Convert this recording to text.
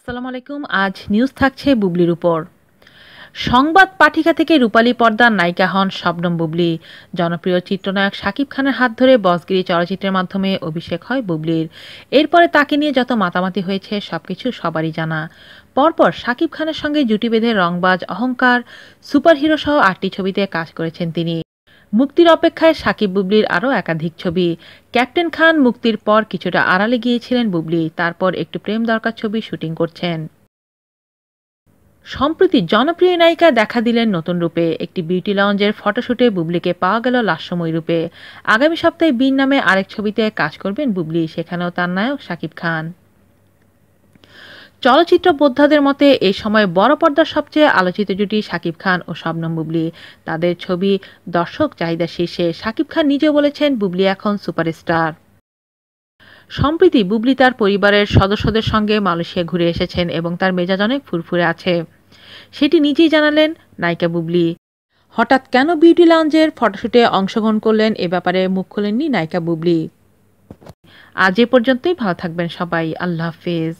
আসসালামু আলাইকুম। আজ নিউজ থাকছে বুবলির উপর। সংবাদ পাঠিকা থেকে রূপালী পর্দার নায়িকা হন শবনম বুবলি। জনপ্রিয় চিত্রনায়ক শাকিব খানের হাত ধরে বসগিরি চলচ্চিত্রের মাধ্যমে অভিষেক হয় বুবলির। এরপরে তাকে নিয়ে যত মাতামাতি হয়েছে সবকিছু সবারই জানা। পরপর শাকিব খানের সঙ্গে জুটি বেঁধে রংবাজ, অহংকার, সুপারহিরো সহ ৮টি ছবিতে কাজ করেছেন তিনি। মুক্তির অপেক্ষায় শাকিব বুবলির আরও একাধিক ছবি। ক্যাপ্টেন খান মুক্তির পর কিছুটা আড়ালে গিয়েছিলেন বুবলি, তারপর একটু প্রেম দরকার ছবি শুটিং করছেন। সম্প্রতি জনপ্রিয় নায়িকা দেখা দিলেন নতুন রূপে। একটি বিউটি লঞ্চের ফটোশুটে বুবলিকে পাওয়া গেল লাস্যময়ী রূপে। আগামী সপ্তাহে বীর নামে আরেক ছবিতে কাজ করবেন বুবলি, সেখানেও তার নায়ক শাকিব খান। চলচ্চিত্র বোদ্ধাদের মতে এই সময় বড় পর্দার সবচেয়ে আলোচিত জুটি শাকিব খান ও শবনম বুবলি। তাদের ছবি দর্শক চাহিদা শীর্ষে। শাকিব খান নিজেও বলেছেন বুবলি এখন সুপারস্টার। সম্প্রতি বুবলি তার পরিবারের সদস্যদের সঙ্গে মালয়েশিয়া ঘুরে এসেছেন এবং তার মেজাজ অনেক ফুরফুরে আছে, সেটি নিজেই জানালেন নায়িকা বুবলি। হঠাৎ কেন বিউটি লঞ্চের ফটোশুটে অংশগ্রহণ করলেন এ ব্যাপারে মুখ খোলেননি নায়িকা বুবলি। আজ এ পর্যন্তই। ভালো থাকবেন সবাই। আল্লাহ হাফেজ।